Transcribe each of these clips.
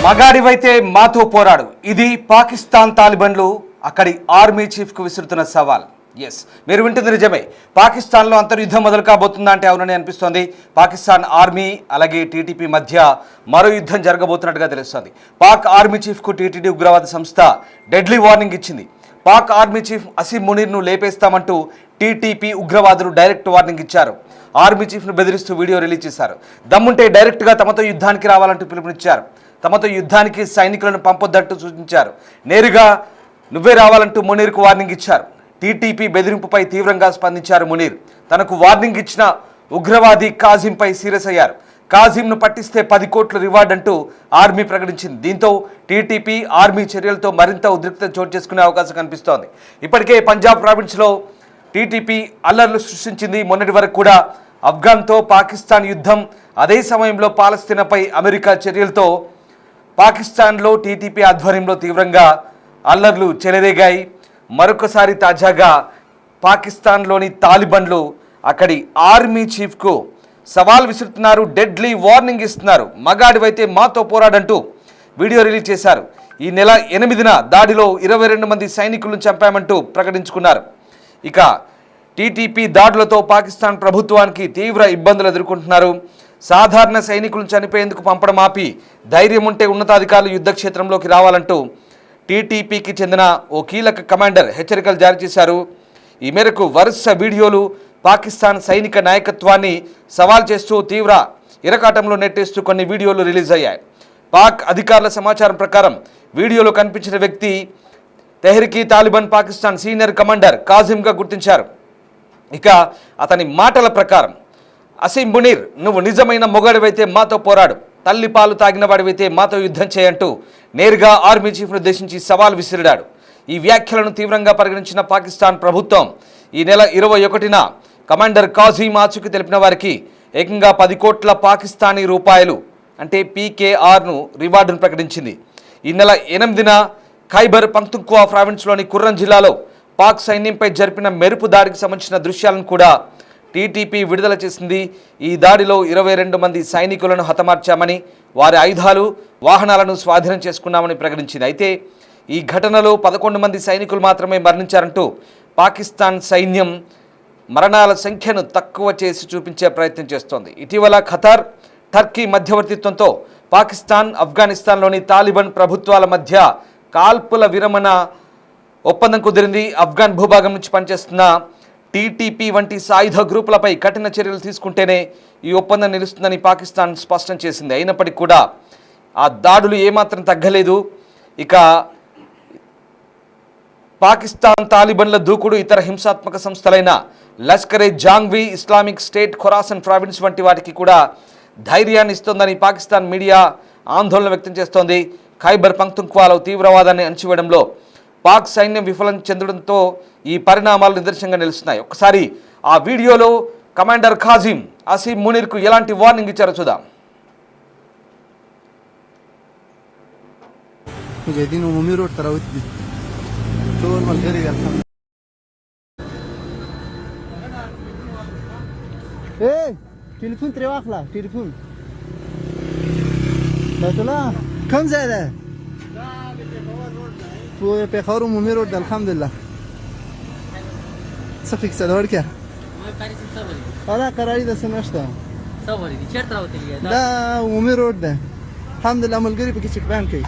మగాడివైతే మాతో పోరాడు. ఇది పాకిస్తాన్ తాలిబన్లు అక్కడి ఆర్మీ చీఫ్కు విసురుతున్న సవాల్. ఎస్, మీరు వింటుంది నిజమే. పాకిస్తాన్లో అంతర్యుద్ధం మొదలు కాబోతుందా అంటే అవునని అనిపిస్తోంది. పాకిస్తాన్ ఆర్మీ అలాగే టీటీపీ మధ్య మరో యుద్ధం జరగబోతున్నట్టుగా తెలుస్తోంది. పాక్ ఆర్మీ చీఫ్కు టీటీడీ ఉగ్రవాద సంస్థ డెడ్లీ వార్నింగ్ ఇచ్చింది. పాక్ ఆర్మీ చీఫ్ అసీం మునీర్ను లేపేస్తామంటూ టీటీపీ ఉగ్రవాదులు డైరెక్ట్ వార్నింగ్ ఇచ్చారు. ఆర్మీ చీఫ్ను బెదిరిస్తూ వీడియో రిలీజ్ చేశారు. దమ్ముంటే డైరెక్ట్గా తమతో యుద్ధానికి రావాలంటూ పిలుపునిచ్చారు. తమతో యుద్ధానికి సైనికులను పంపొద్దంటూ సూచించారు. నేరుగా నువ్వే రావాలంటూ మునీర్కు వార్నింగ్ ఇచ్చారు. టీటీపీ బెదిరింపుపై తీవ్రంగా స్పందించారు మునీర్. తనకు వార్నింగ్ ఇచ్చిన ఉగ్రవాది కాజింపై సీరియస్ అయ్యారు. కాజింను పట్టిస్తే 10 కోట్ల రివార్డ్ అంటూ ఆర్మీ ప్రకటించింది. దీంతో టీటీపీ ఆర్మీ చర్యలతో మరింత ఉద్రిక్తత చోటు చేసుకునే అవకాశం కనిపిస్తోంది. ఇప్పటికే పంజాబ్ ప్రావిన్స్లో టీటీపీ అల్లర్లు సృష్టించింది. మొన్నటి వరకు కూడా ఆఫ్ఘన్తో పాకిస్తాన్ యుద్ధం, అదే సమయంలో పాలస్తీనాపై అమెరికా చర్యలతో పాకిస్తాన్లో టీటీపీ ఆధ్వర్యంలో తీవ్రంగా అల్లర్లు చెలరేగాయి. మరొకసారి తాజాగా పాకిస్తాన్లోని తాలిబన్లు అక్కడి ఆర్మీ చీఫ్కు సవాల్ విసురుతున్నారు. డెడ్లీ వార్నింగ్ ఇస్తున్నారు. మగాడివైతే మాతో పోరాడంటూ వీడియో రిలీజ్ చేశారు. ఈ నెల 8న దాడిలో 22 మంది సైనికులను చంపామంటూ ప్రకటించుకున్నారు. ఇక టీటీపీ దాడులతో పాకిస్తాన్ ప్రభుత్వానికి తీవ్ర ఇబ్బందులు ఎదుర్కొంటున్నారు. సాధారణ సైనికులను చనిపోయేందుకు పంపడం ఆపి ధైర్యం ఉంటే ఉన్నతాధికారులు యుద్ధ క్షేత్రంలోకి రావాలంటూ టీటీపీకి చెందిన ఓ కీలక కమాండర్ హెచ్చరికలు జారీ చేశారు. ఈ మేరకు వరుస వీడియోలు పాకిస్తాన్ సైనిక నాయకత్వాన్ని సవాల్ చేస్తూ తీవ్ర ఇరకాటంలో నెట్టేస్తూ కొన్ని వీడియోలు రిలీజ్ అయ్యాయి. పాక్ అధికారుల సమాచారం ప్రకారం వీడియోలో కనిపించిన వ్యక్తి Tehreek Taliban Pakistan senior commander కాజింగా గుర్తించారు. ఇక అతని మాటల ప్రకారం, అసీం మునీర్, నువ్వు నిజమైన మొగాడివైతే మాతో పోరాడు, తల్లి పాలు తాగిన వాడివైతే మాతో యుద్ధం చేయంటూ నేరుగా ఆర్మీ చీఫ్ను ఉద్దేశించి సవాల్ విసిరాడు. ఈ వ్యాఖ్యలను తీవ్రంగా పరిగణించిన పాకిస్తాన్ ప్రభుత్వం ఈ నెల 21న కమాండర్ కాజిం ఆచూకీ తెలిపిన వారికి ఏకంగా 10 కోట్ల పాకిస్తానీ రూపాయలు అంటే పీకేఆర్ను రివార్డును ప్రకటించింది. ఈ నెల 8న ఖైబర్ పఖ్తూన్ఖ్వా ప్రావిన్స్లోని కుర్రం జిల్లాలో పాక్ సైన్యంపై జరిపిన మెరుపు దాడికి సంబంధించిన దృశ్యాలను కూడా టీటీపీ విడుదల చేసింది. ఈ దాడిలో 22 మంది సైనికులను హతమార్చామని, వారి ఆయుధాలు, వాహనాలను స్వాధీనం చేసుకున్నామని ప్రకటించింది. అయితే ఈ ఘటనలో 11 మంది సైనికులు మాత్రమే మరణించారంటూ పాకిస్తాన్ సైన్యం మరణాల సంఖ్యను తక్కువ చేసి చూపించే ప్రయత్నం చేస్తోంది. ఇటీవల ఖతార్, టర్కీ మధ్యవర్తిత్వంతో పాకిస్తాన్, ఆఫ్ఘనిస్తాన్లోని తాలిబాన్ ప్రభుత్వాల మధ్య కాల్పుల విరమణ ఒప్పందం కుదిరింది. ఆఫ్ఘన్ భూభాగం నుంచి పనిచేస్తున్న టీటీపీ వంటి సాయుధ గ్రూపులపై కఠిన చర్యలు తీసుకుంటేనే ఈ ఒప్పందం నిలుస్తుందని పాకిస్తాన్ స్పష్టం చేసింది. అయినప్పటికీ కూడా ఆ దాడులు ఏమాత్రం తగ్గలేదు. ఇక పాకిస్తాన్ తాలిబన్ల దూకుడు ఇతర హింసాత్మక సంస్థలైన Lashkare Jhangvi, Islamic State, Khorasan province వంటి వాటికి కూడా ధైర్యాన్ని ఇస్తోందని పాకిస్తాన్ మీడియా ఆందోళన వ్యక్తం చేస్తోంది. ఖైబర్ పఖ్తూన్ఖ్వాలో తీవ్రవాదాన్ని అణచివేయడంలో పాక్ సైన్యం విఫలం చెందడంతో ఈ పరిణామాలు నిదర్శనంగా నిలుస్తున్నాయి. ఒకసారి ఆ వీడియోలో కమాండర్ కాజిం అసీం మునీర్కు ఎలాంటి వార్నింగ్ ఇచ్చారో చూద్దాం. تليفون تري واخله تليفون لا تلا كم زاده تو پېښور عمومي روډ الحمد لله څه فکس ده ورکه انا قراري ده سمشته صوري دي چیرته راوتلی دا عمومي روډ ده الحمد لله ملګری پکې چک بیان کوي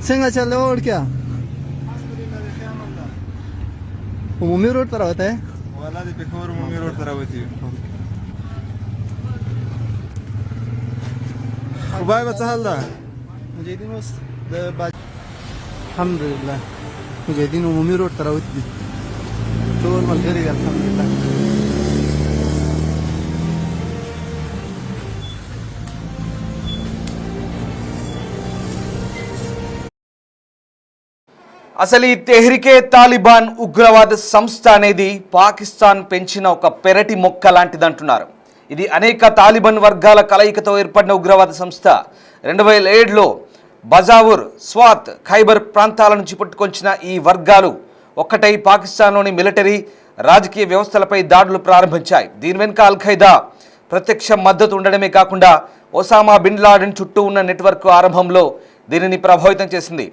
څنګه چلو ورکه عمومي روډ ته راوته والا د پېښور عمومي روډ ته راوتی خدای به څه حال ده مجاهدین اوس د الحمد لله مجاهدین عمومي روډ ته راوتی دي ټول ملګري الحمد لله అసలు ఈ తెహ్రీకే తాలిబాన్ ఉగ్రవాద సంస్థ అనేది పాకిస్తాన్ పెంచిన ఒక పెరటి మొక్క లాంటిదంటున్నారు. ఇది అనేక తాలిబాన్ వర్గాల కలయికతో ఏర్పడిన ఉగ్రవాద సంస్థ. 2007లో బజావుర్, స్వాత్, ఖైబర్ ప్రాంతాల నుంచి పుట్టుకొచ్చిన ఈ వర్గాలు ఒక్కటై పాకిస్తాన్లోని మిలిటరీ, రాజకీయ వ్యవస్థలపై దాడులు ప్రారంభించాయి. దీని వెనుక అల్-ఖైదా ప్రత్యక్ష మద్దతు ఉండడమే కాకుండా ఒసామా బిన్ లాడెన్ చుట్టూ ఉన్న నెట్వర్క్ ఆరంభంలో దీనిని ప్రభావితం చేసింది.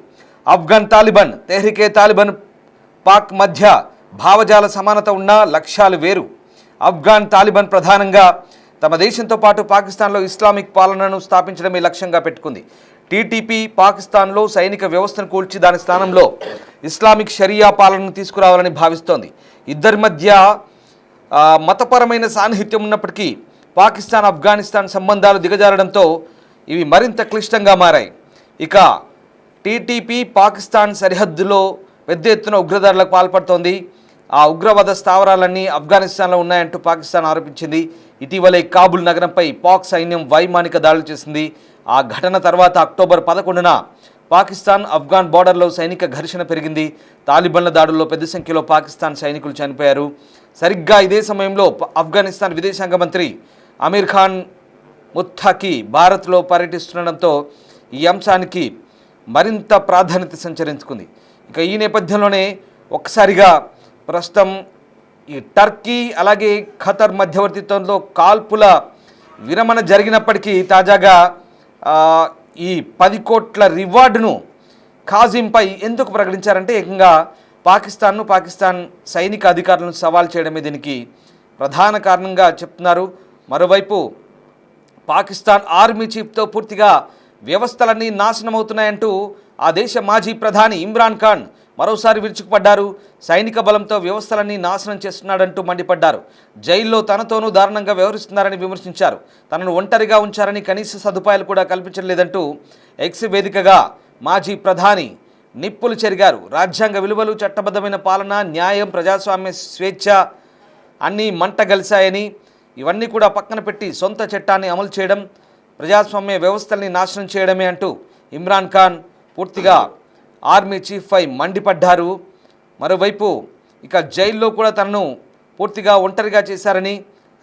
ఆఫ్ఘన్ తాలిబాన్, తెహ్రికే తాలిబాన్, పాక్ మధ్య భావజాల సమానత ఉన్న లక్ష్యాలు వేరు. ఆఫ్ఘన్ తాలిబాన్ ప్రధానంగా తమ దేశంతో పాటు పాకిస్తాన్లో ఇస్లామిక్ పాలనను స్థాపించడమే లక్ష్యంగా పెట్టుకుంది. టీటీపీ పాకిస్తాన్లో సైనిక వ్యవస్థను కూల్చి దాని స్థానంలో ఇస్లామిక్ షరియా పాలనను తీసుకురావాలని భావిస్తోంది. ఇద్దరి మధ్య మతపరమైన సాన్నిహిత్యం ఉన్నప్పటికీ పాకిస్తాన్ ఆఫ్ఘనిస్తాన్ సంబంధాలు దిగజారడంతో ఇవి మరింత క్లిష్టంగా మారాయి. ఇక టీటీపీ పాకిస్తాన్ సరిహద్దులో పెద్ద ఎత్తున ఉగ్రదాడులకు పాల్పడుతోంది. ఆ ఉగ్రవాద స్థావరాలన్నీ ఆఫ్ఘనిస్తాన్లో ఉన్నాయంటూ పాకిస్తాన్ ఆరోపించింది. ఇటీవలే కాబుల్ నగరంపై పాక్ సైన్యం వైమానిక దాడులు చేసింది. ఆ ఘటన తర్వాత అక్టోబర్ 11న పాకిస్తాన్ ఆఫ్ఘన్ బోర్డర్లో సైనిక ఘర్షణ పెరిగింది. తాలిబాన్ల దాడుల్లో పెద్ద సంఖ్యలో పాకిస్తాన్ సైనికులు చనిపోయారు. సరిగ్గా ఇదే సమయంలో ఆఫ్ఘనిస్తాన్ విదేశాంగ మంత్రి అమీర్ ఖాన్ ముత్తాకి భారత్లో పర్యటిస్తుండడంతో ఈ అంశానికి మరింత ప్రాధాన్యత సంచరించుకుంది. ఇక ఈ నేపథ్యంలోనే ఒక్కసారిగా ప్రస్తుతం ఈ టర్కీ అలాగే ఖతర్ మధ్యవర్తిత్వంలో కాల్పుల విరమణ జరిగినప్పటికీ తాజాగా ఈ 10 కోట్ల రివార్డును ఖాజింపై ఎందుకు ప్రకటించారంటే ఏకంగా పాకిస్తాన్ సైనిక అధికారులను సవాల్ చేయడమే దీనికి ప్రధాన కారణంగా చెప్తున్నారు. మరోవైపు పాకిస్తాన్ ఆర్మీ చీఫ్తో పూర్తిగా వ్యవస్థలన్నీ నాశనమవుతున్నాయంటూ ఆ దేశ మాజీ ప్రధాని ఇమ్రాన్ ఖాన్ మరోసారి విరుచుకుపడ్డారు. సైనిక బలంతో వ్యవస్థలన్నీ నాశనం చేస్తున్నాడంటూ మండిపడ్డారు. జైల్లో తనతోనూ దారుణంగా వ్యవహరిస్తున్నారని విమర్శించారు. తనను ఒంటరిగా ఉంచారని, కనీస సదుపాయాలు కూడా కల్పించలేదంటూ ఎక్స్ వేదికగా మాజీ ప్రధాని నిప్పులు చెరిగారు. రాజ్యాంగ విలువలు, చట్టబద్ధమైన పాలన, న్యాయం, ప్రజాస్వామ్య స్వేచ్ఛ అన్నీ మంటగలిశాయని, ఇవన్నీ కూడా పక్కన పెట్టి సొంత చట్టాన్ని అమలు చేయడం, ప్రజాస్వామ్య వ్యవస్థల్ని నాశనం చేయడమే అంటూ ఇమ్రాన్ ఖాన్ పూర్తిగా ఆర్మీ చీఫ్పై మండిపడ్డారు. మరోవైపు ఇక జైల్లో కూడా తనను పూర్తిగా ఒంటరిగా చేశారని,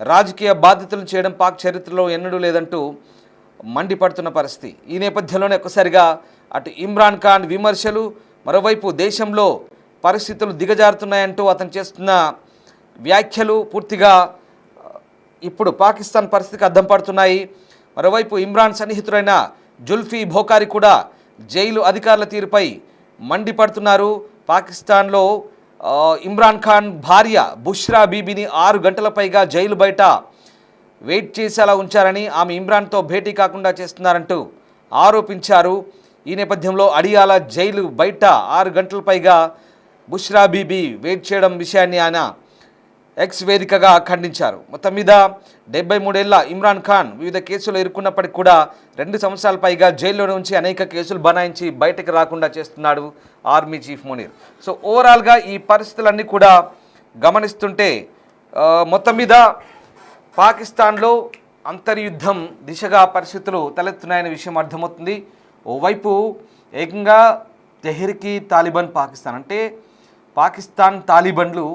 రాజకీయ బాధ్యతలను చేయడం పాక్ చరిత్రలో ఎన్నడూ లేదంటూ మండిపడుతున్న పరిస్థితి. ఈ నేపథ్యంలోనే ఒక్కసారిగా అటు ఇమ్రాన్ ఖాన్ విమర్శలు, మరోవైపు దేశంలో పరిస్థితులు దిగజారుతున్నాయంటూ అతను చేస్తున్న వ్యాఖ్యలు పూర్తిగా ఇప్పుడు పాకిస్తాన్ పరిస్థితికి అద్దం పడుతున్నాయి. మరోవైపు ఇమ్రాన్ సన్నిహితుడైన జుల్ఫీ భోకారి కూడా జైలు అధికారుల తీరుపై మండిపడుతున్నారు. పాకిస్తాన్లో ఇమ్రాన్ ఖాన్ భార్య బుష్రా బీబీని 6 గంటల పైగా జైలు బయట వెయిట్ చేసేలా ఉంచారని, ఆమె ఇమ్రాన్తో భేటీ కాకుండా చేస్తున్నారంటూ ఆరోపించారు. ఈ నేపథ్యంలో అడియాల జైలు బయట 6 గంటల పైగా బుష్రా బీబీ వెయిట్ చేయడం విషయాన్ని ఆయన ఎక్స్ వేదికగా ఖండించారు. మొత్తం మీద 73 ఏళ్ల ఇమ్రాన్ ఖాన్ వివిధ కేసులు ఇరుక్కున్నప్పటికీ కూడా 2 సంవత్సరాల పైగా జైల్లో నుంచి అనేక కేసులు బనాయించి బయటకు రాకుండా చేస్తున్నాడు ఆర్మీ చీఫ్ మునీర్. సో ఓవరాల్గా ఈ పరిస్థితులన్నీ కూడా గమనిస్తుంటే మొత్తం మీద పాకిస్తాన్లో అంతర్యుద్ధం దిశగా పరిస్థితులు తలెత్తున్నాయనే విషయం అర్థమవుతుంది. ఓవైపు ఏకంగా తెహ్రీకే తాలిబాన్ పాకిస్తాన్ అంటే పాకిస్తాన్ తాలిబాన్లు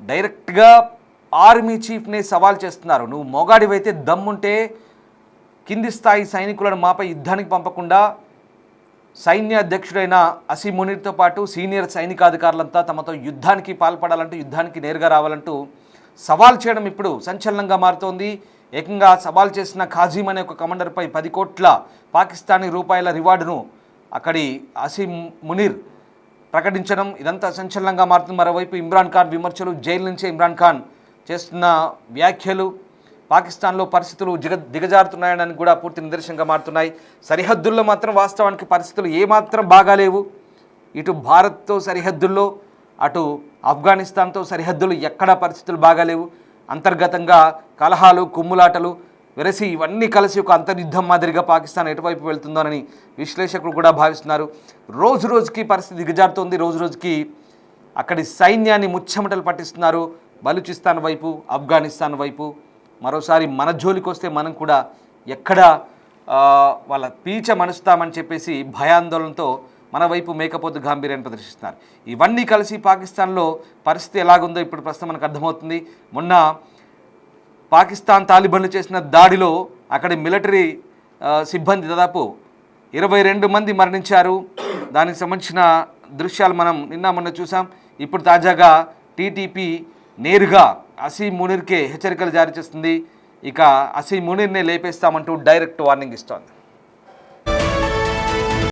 డైరెక్ట్గా ఆర్మీ చీఫ్ని సవాల్ చేస్తున్నారు. నువ్వు మొగాడివైతే దమ్ముంటే కింది స్థాయి సైనికులను మాపై యుద్ధానికి పంపకుండా సైన్య అధ్యక్షుడైన అసీం మునీర్తో పాటు సీనియర్ సైనికాధికారులంతా తమతో యుద్ధానికి పాల్పడాలంటూ, యుద్ధానికి నేరుగా రావాలంటూ సవాల్ చేయడం ఇప్పుడు సంచలనంగా మారుతోంది. ఏకంగా సవాల్ చేసిన ఖాజీం అనే ఒక కమాండర్పై 10 కోట్ల పాకిస్తానీ రూపాయల రివార్డును అక్కడి అసీం మునీర్ ప్రకటించడం ఇదంతా సంచలనంగా మారుతుంది. మరోవైపు ఇమ్రాన్ ఖాన్ విమర్శలు, జైలు నుంచే ఇమ్రాన్ ఖాన్ చేస్తున్న వ్యాఖ్యలు పాకిస్తాన్లో పరిస్థితులు దిగజారుతున్నాయని కూడా పూర్తి నిదర్శనంగా మారుతున్నాయి. సరిహద్దుల్లో మాత్రం వాస్తవానికి పరిస్థితులు ఏమాత్రం బాగాలేవు. ఇటు భారత్తో సరిహద్దుల్లో, అటు ఆఫ్ఘనిస్తాన్తో సరిహద్దులు ఎక్కడా పరిస్థితులు బాగాలేవు. అంతర్గతంగా కలహాలు, కుమ్ములాటలు వెరసి ఇవన్నీ కలిసి ఒక అంతర్యుద్ధం మాదిరిగా పాకిస్తాన్ ఎటువైపు వెళ్తుందోనని విశ్లేషకులు కూడా భావిస్తున్నారు. రోజు రోజుకి పరిస్థితి దిగజారుతోంది. రోజు రోజుకి అక్కడి సైన్యాన్ని ముచ్చెమటలు పట్టిస్తున్నారు. బలూచిస్తాన్ వైపు, ఆఫ్ఘనిస్తాన్ వైపు. మరోసారి మన జోలికి వస్తే మనం కూడా ఎక్కడ వాళ్ళ పీచ మనుస్తామని చెప్పేసి భయాందోళనతో మన వైపు మేకపోతు గాంభీర్యాన్ని ప్రదర్శిస్తున్నారు. ఇవన్నీ కలిసి పాకిస్తాన్లో పరిస్థితి ఎలాగుందో ఇప్పుడు ప్రస్తుతం మనకు అర్థమవుతుంది. మొన్న పాకిస్తాన్ తాలిబాన్లు చేసిన దాడిలో అక్కడి మిలిటరీ సిబ్బంది దాదాపు 22 మంది మరణించారు. దానికి సంబంధించిన దృశ్యాలు మనం నిన్న మొన్న చూసాం. ఇప్పుడు తాజాగా టీటీపీ నేరుగా అసీం మునీర్కే హెచ్చరికలు జారీ చేస్తుంది. ఇక అసీం మునీర్నే లేపేస్తామంటూ డైరెక్ట్ వార్నింగ్ ఇస్తోంది.